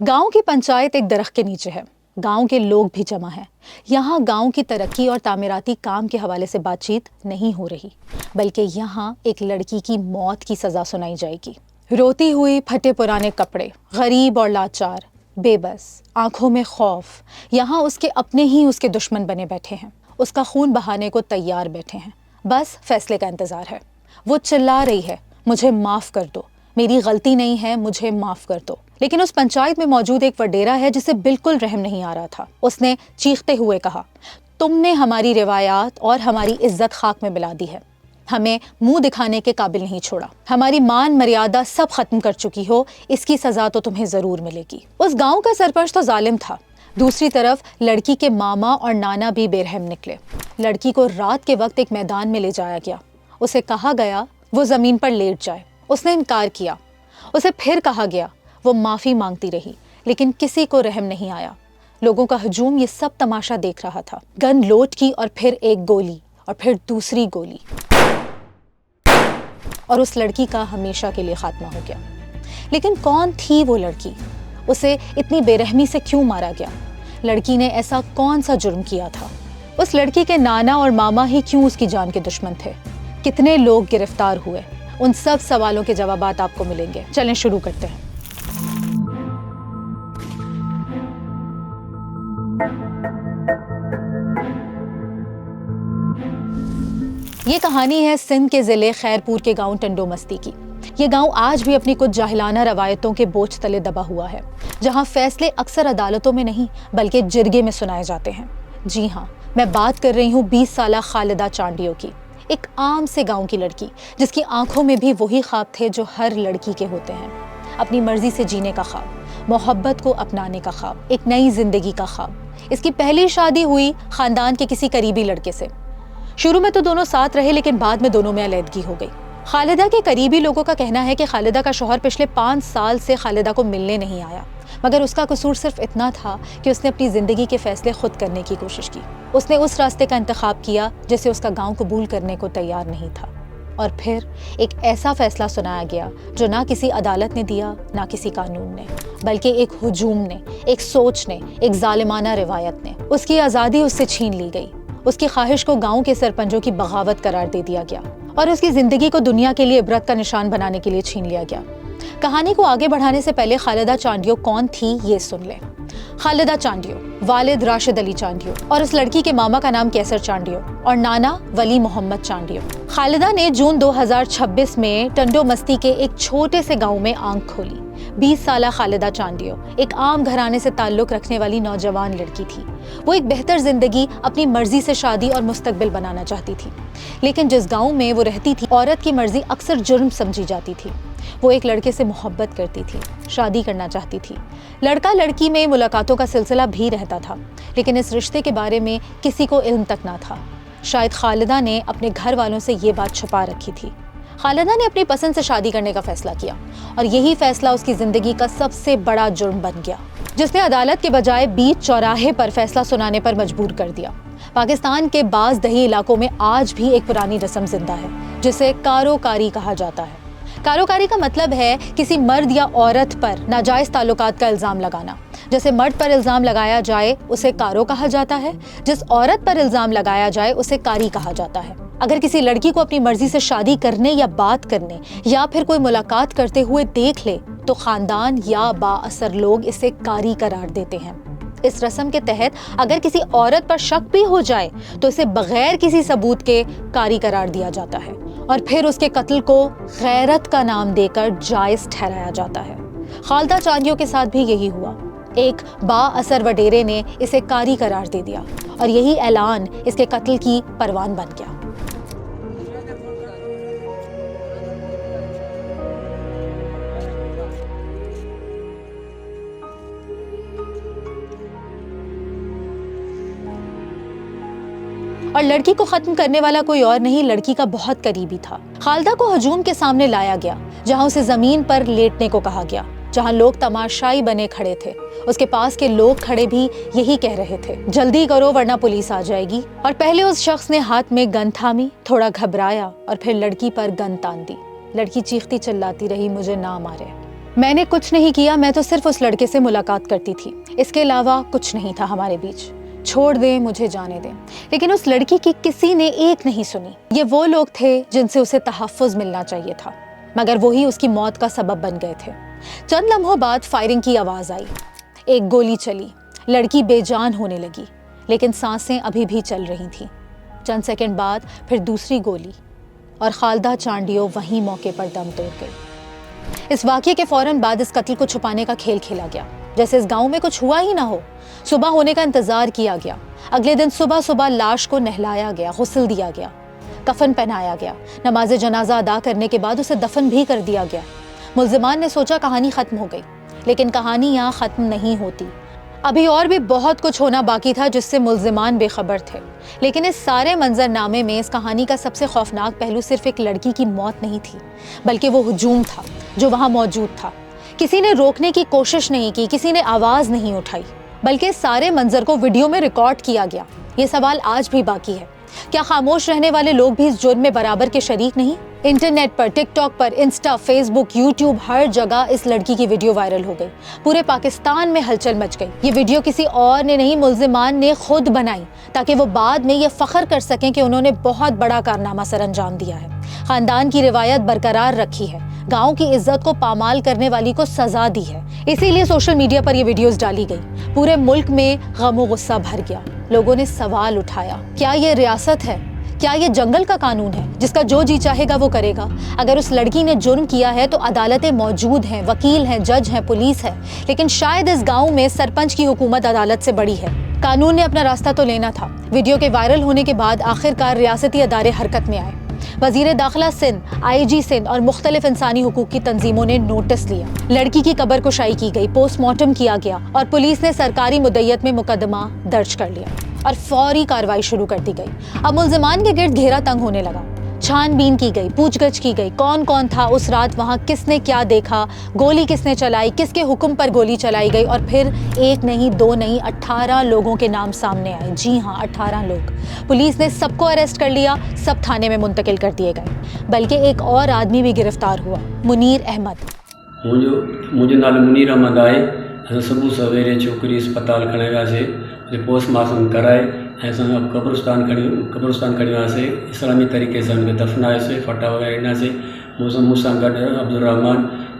गांव की पंचायत एक दरख्त के नीचे है। गांव के लोग भी जमा हैं। यहाँ गांव की तरक्की और तामीराती काम के हवाले से बातचीत नहीं हो रही, बल्कि यहाँ एक लड़की की मौत की सज़ा सुनाई जाएगी। रोती हुई, फटे पुराने कपड़े, गरीब और लाचार, बेबस, आंखों में खौफ। यहाँ उसके अपने ही उसके दुश्मन बने बैठे हैं, उसका खून बहाने को तैयार बैठे हैं। बस फैसले का इंतज़ार है। वो चिल्ला रही है, मुझे माफ़ कर दो, मेरी गलती नहीं है, मुझे माफ़ कर दो। लेकिन उस पंचायत में मौजूद एक वडेरा है जिसे बिल्कुल रहम नहीं आ रहा था। उसने चीखते हुए कहा, तुमने हमारी रिवायात और हमारी इज्जत खाक में मिला दी है, हमें मुंह दिखाने के काबिल नहीं छोड़ा, हमारी मान मर्यादा सब खत्म कर चुकी हो, इसकी सजा तो तुम्हें जरूर मिलेगी। उस गांव का सरपंच तो जालिम था। दूसरी तरफ लड़की के मामा और नाना भी बेरहम निकले। लड़की को रात के वक्त एक मैदान में ले जाया गया। उसे कहा गया वो जमीन पर लेट जाए। उसने इनकार किया। उसे फिर कहा गया। वो माफ़ी मांगती रही, लेकिन किसी को रहम नहीं आया। लोगों का हजूम ये सब तमाशा देख रहा था। गन लोड की और फिर एक गोली और फिर दूसरी गोली, और उस लड़की का हमेशा के लिए खात्मा हो गया। लेकिन कौन थी वो लड़की? उसे इतनी बेरहमी से क्यों मारा गया? लड़की ने ऐसा कौन सा जुर्म किया था? उस लड़की के नाना और मामा ही क्यों उसकी जान के दुश्मन थे? कितने लोग गिरफ्तार हुए? उन सब सवालों के जवाबात आपको मिलेंगे। चलें शुरू करते हैं। ये कहानी है सिंध के ज़िले खैरपुर के गांव टंडो मस्ती की। ये गांव आज भी अपनी कुछ जाहिलाना रवायतों के बोझ तले दबा हुआ है, जहां फैसले अक्सर अदालतों में नहीं बल्कि जिरगे में सुनाए जाते हैं। जी हाँ, मैं बात कर रही हूँ 20 साला खालिदा चांडियो की, एक आम से गाँव की लड़की जिसकी आंखों में भी वही ख्वाब थे जो हर लड़की के होते हैं। अपनी मर्जी से जीने का ख्वाब, मोहब्बत को अपनाने का ख्वाब, एक नई जिंदगी का ख्वाब। इसकी पहली शादी हुई खानदान के किसी करीबी लड़के से। शुरू में तो दोनों साथ रहे, लेकिन बाद में दोनों में अलैदगी हो गई। खालिदा के करीबी लोगों का कहना है कि खालिदा का शौहर पिछले 5 साल से खालिदा को मिलने नहीं आया, मगर उसका कसूर सिर्फ इतना था कि उसने अपनी ज़िंदगी के फैसले खुद करने की कोशिश की। उसने उस रास्ते का इंतखाब किया जिसे उसका गांव कबूल करने को तैयार नहीं था। और फिर एक ऐसा फैसला सुनाया गया जो ना किसी अदालत ने दिया, ना किसी कानून ने, बल्कि एक हुजूम ने, एक सोच ने, एक जालिमाना रिवायत ने। उसकी आज़ादी उससे छीन ली गई। उसकी ख्वाहिश को गांव के सरपंचों की बगावत करार दे दिया गया और उसकी ज़िंदगी को दुनिया के लिए इबरत का निशान बनाने के लिए छीन लिया गया। कहानी को आगे बढ़ाने से पहले खालिदा चांडियो कौन थी ये सुन लें। खालिदा चांडियो, वालिद राशिद अली चांडियो और उस लड़की के मामा का नाम कैसर चांडियो और नाना वली मोहम्मद चांडियो। खालिदा ने जून 2026 में टंडो मस्ती के एक छोटे से गांव में आंख खोली। 20 साला खालिदा चांडियो एक आम घराने से ताल्लुक रखने वाली नौजवान लड़की थी। वो एक बेहतर जिंदगी, अपनी मर्जी से शादी और मुस्तकबिल बनाना चाहती थी। लेकिन जिस गांव में वो रहती थी, औरत की मर्जी अक्सर जुर्म समझी जाती थी। वो एक लड़के से मोहब्बत करती थी, शादी करना चाहती थी। लड़का लड़की में मुलाकातों का सिलसिला भी रहता था, लेकिन इस रिश्ते के बारे में किसी को इल्म तक ना था। शायद खालिदा ने अपने घर वालों से ये बात छुपा रखी थी। खालिदा ने अपनी पसंद से शादी करने का फैसला किया और यही फैसला उसकी जिंदगी का सबसे बड़ा जुर्म बन गया, जिसने अदालत के बजाय बीच चौराहे पर फैसला सुनाने पर मजबूर कर दिया। पाकिस्तान के बाज़ दही इलाकों में आज भी एक पुरानी रस्म जिंदा है जिसे कारोकारी कहा जाता है। कारोकारी का मतलब है किसी मर्द या औरत पर नाजायज ताल्लुकात का इल्ज़ाम लगाना। जैसे मर्द पर इल्ज़ाम लगाया जाए उसे कारो कहा जाता है, जिस औरत पर इल्ज़ाम लगाया जाए उसे कारी कहा जाता है। अगर किसी लड़की को अपनी मर्जी से शादी करने या बात करने या फिर कोई मुलाकात करते हुए देख ले तो खानदान या बाअसर लोग इसे कारी करार देते हैं। इस रस्म के तहत अगर किसी औरत पर शक भी हो जाए तो इसे बगैर किसी सबूत के कारी करार दिया जाता है और फिर उसके कत्ल को गैरत का नाम देकर जायज ठहराया जाता है। खालिदा चांडियो के साथ भी यही हुआ। एक बाअसर वडेरे ने इसे कारी करार दे दिया और यही ऐलान इसके कत्ल की परवान बन गया। और लड़की को खत्म करने वाला कोई और नहीं, लड़की का बहुत करीबी था। खालिदा को हजूम के सामने लाया गया, जहां उसे जमीन पर लेटने को कहा गया, जहां लोग तमाशाई बने खड़े थे। उसके पास के लोग खड़े भी यही कह रहे थे, जल्दी करो वरना पुलिस आ जाएगी। और पहले उस शख्स ने हाथ में गन थामी, थोड़ा घबराया और फिर लड़की पर गन तान दी। लड़की चीखती चिल्लाती रही, मुझे ना मारे, मैंने कुछ नहीं किया, मैं तो सिर्फ उस लड़के से मुलाकात करती थी, इसके अलावा कुछ नहीं था हमारे बीच। छोड़ दें, मुझे जाने दें। लेकिन उस लड़की की किसी ने एक नहीं सुनी। ये वो लोग थे जिनसे उसे तहफ़्फ़ुज़ मिलना चाहिए था, मगर वही उसकी मौत का सबब बन गए थे। चंद लम्हों बाद फायरिंग की आवाज़ आई, एक गोली चली, लड़की बेजान होने लगी, लेकिन सांसें अभी भी चल रही थीं। चंद सेकंड बाद फिर दूसरी गोली और खालिदा चांडियो वहीं मौके पर दम तोड़ गई। इस वाक़ये के फ़ौरन बाद इस कत्ल को छुपाने का खेल खेला गया, जैसे इस गांव में कुछ हुआ ही ना हो। सुबह होने का इंतज़ार किया गया। अगले दिन सुबह सुबह लाश को नहलाया गया, गुस्ल दिया गया, कफन पहनाया गया। नमाज जनाजा अदा करने के बाद उसे दफन भी कर दिया गया। मुल्ज़िमान ने सोचा कहानी ख़त्म हो गई, लेकिन कहानी यहाँ ख़त्म नहीं होती। अभी और भी बहुत कुछ होना बाकी था जिससे मुल्ज़िमान बेखबर थे। लेकिन इस सारे मंजरनामे में इस कहानी का सबसे खौफनाक पहलू सिर्फ एक लड़की की मौत नहीं थी, बल्कि वो हुजूम था जो वहाँ मौजूद था। किसी ने रोकने की कोशिश नहीं की, किसी ने आवाज़ नहीं उठाई, बल्कि सारे मंजर को वीडियो में रिकॉर्ड किया गया। ये सवाल आज भी बाकी है, क्या खामोश रहने वाले लोग भी इस जुर्म में बराबर के शरीक नहीं? इंटरनेट पर, टिकटॉक पर, इंस्टा, फेसबुक, यूट्यूब, हर जगह इस लड़की की वीडियो वायरल हो गई। पूरे पाकिस्तान में हलचल मच गई। ये वीडियो किसी और ने नहीं, मुल्ज़िमान ने खुद बनाई, ताकि वो बाद में ये फख्र कर सकें कि उन्होंने बहुत बड़ा कारनामा सर अंजाम दिया है, खानदान की रिवायत बरकरार रखी है, गांव की इज्जत को पामाल करने वाली को सजा दी है। इसीलिए सोशल मीडिया पर ये वीडियोस डाली गई। पूरे मुल्क में गम और गुस्सा भर गया। लोगों ने सवाल उठाया, क्या ये रियासत है? क्या ये जंगल का कानून है जिसका जो जी चाहेगा वो करेगा? अगर उस लड़की ने जुर्म किया है तो अदालतें मौजूद हैं, वकील हैं, जज हैं, पुलिस है, लेकिन शायद इस गांव में सरपंच की हुकूमत अदालत से बड़ी है। कानून ने अपना रास्ता तो लेना था। वीडियो के वायरल होने के बाद आखिरकार रियासती अदारे हरकत में आए। वजीर दाखिला सिंध, IG सिंध और मुख्तलिफ इंसानी हुकूक की तंजीमों ने नोटिस लिया। लड़की की कब्र कुशाई की गई, पोस्टमार्टम किया गया और पुलिस ने सरकारी मुद्दयत में मुकदमा दर्ज कर लिया और फौरी कार्रवाई शुरू कर दी गई। अब मुल्ज़िमान के गिर्द घेरा तंग होने लगा। छानबीन की गई, पूछगछ की गई, कौन कौन था उस रात वहाँ, किसने क्या देखा, गोली किसने चलाई, किसके हुक्म पर गोली चलाई गई। और फिर एक नहीं, दो नहीं, 18 लोगों के नाम सामने आए। जी हाँ, 18 लोग। पुलिस ने सबको अरेस्ट कर लिया, सब थाने में मुंतकिल कर दिए गए। बल्कि एक और आदमी भी गिरफ्तार हुआ, मुनीर अहमद। मुझे नाल मुनीर अहमद आए। सुबह सवेरे छोकरी अस्पताल खणे वियासीं, पोस्टमार्टम कराए ऐं असां कब्रस्तान खणी वियासीं। इस्लामी तरीक़े सां हुनखे दफ़नायोसीं, फटा वग़ैरह ॾिनासीं। मूंसां गॾु अब्दुल रहमान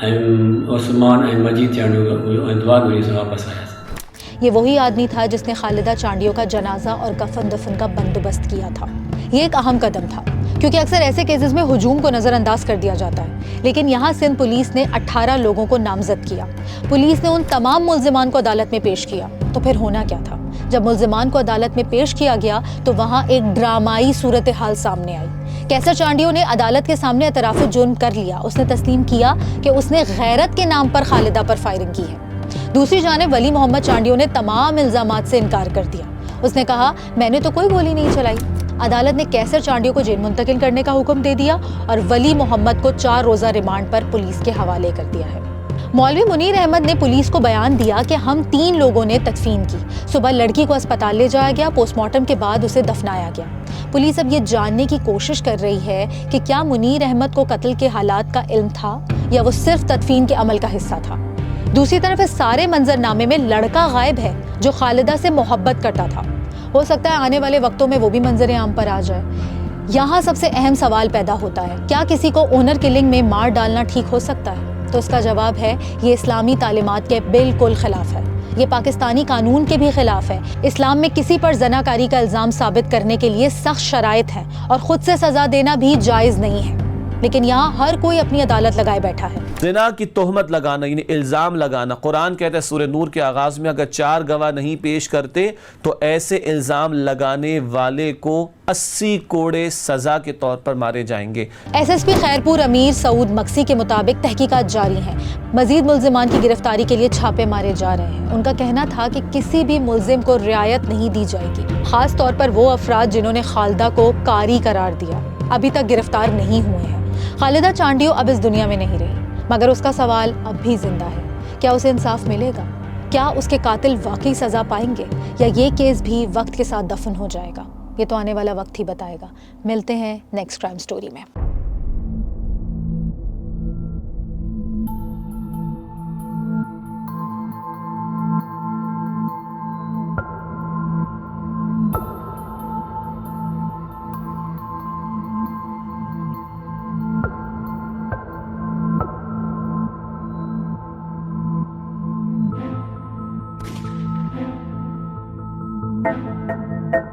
ऐं उस्मान ऐं मजीद चांडियो हुयो ऐं दुआ घुरी असां वापसि आयासीं। ये वही आदमी था जिसने खालिदा चांडियो का जनाजा और कफन दफन का बंदोबस्त किया था। ये एक अहम कदम था, क्योंकि अक्सर ऐसे केसेस में हुजूम को नज़रअंदाज कर दिया जाता है। लेकिन यहाँ सिंध पुलिस ने 18 लोगों को नामजद किया। पुलिस ने उन तमाम मुल्ज़िमान को अदालत में पेश किया। तो फिर होना क्या था? जब मुल्ज़िमान को अदालत में पेश किया गया तो वहाँ एक ड्रामाई सूरत हाल सामने आई। कैसर चांडियो ने अदालत के सामने एतराफ़ जुर्म कर लिया। उसने तस्लीम किया कि उसने गैरत के नाम पर खालिदा पर फायरिंग की है। दूसरी जानिब वली मोहम्मद चांडियो ने तमाम इल्ज़ामात से इनकार कर दिया। उसने कहा, मैंने तो कोई गोली नहीं चलाई। अदालत ने कैसर चांडियो को जेल मुंतकिल करने का हुक्म दे दिया और वली मोहम्मद को 4 रोज़ा रिमांड पर पुलिस के हवाले कर दिया है। मौलवी मुनीर अहमद ने पुलिस को बयान दिया कि हम 3 लोगों ने तदफीन की। सुबह लड़की को अस्पताल ले जाया गया, पोस्टमार्टम के बाद उसे दफनाया गया। पुलिस अब ये जानने की कोशिश कर रही है कि क्या मुनीर अहमद को कत्ल के हालात का इल्म था या वो सिर्फ तदफीन के अमल का हिस्सा था। दूसरी तरफ इस सारे मंजरनामे में लड़का गायब है जो खालिदा से मोहब्बत करता था। हो सकता है आने वाले वक्तों में वो भी मंजर आम पर आ जाए। यहाँ सबसे अहम सवाल पैदा होता है, क्या किसी को ओनर किलिंग में मार डालना ठीक हो सकता है? तो इसका जवाब है, ये इस्लामी तालीमात के बिल्कुल खिलाफ है। ये पाकिस्तानी कानून के भी खिलाफ है। इस्लाम में किसी पर जनाकारी का इल्ज़ाम साबित करने के लिए सख्त शराइत हैं और खुद से सजा देना भी जायज़ नहीं है। लेकिन यहाँ हर कोई अपनी अदालत लगाए बैठा है। ज़िना की तोहमत लगाना यानी इल्ज़ाम लगाना, कुरान कहता है सूरह नूर के आगाज़ में, अगर 4 गवाह नहीं पेश करते तो ऐसे इल्ज़ाम लगाने वाले को 80 कोड़े सज़ा के तौर पर मारे जाएंगे। SSP खैरपुर अमीर सऊद मक्सी के मुताबिक तहकीकात जारी हैं। मजीद मुल्ज़िमान की गिरफ्तारी के लिए छापे मारे जा रहे हैं। उनका कहना था कि किसी भी मुल्ज़िम को रियायत नहीं दी जाएगी, खास तौर पर वो अफराद जिन्होंने खालिदा को कारी करार दिया अभी तक गिरफ्तार नहीं हुए हैं। खालिदा चांडियो अब इस दुनिया में नहीं रही, मगर उसका सवाल अब भी जिंदा है। क्या उसे इंसाफ मिलेगा? क्या उसके कातिल वाकई सजा पाएंगे या ये केस भी वक्त के साथ दफन हो जाएगा? ये तो आने वाला वक्त ही बताएगा। मिलते हैं नेक्स्ट क्राइम स्टोरी में। है।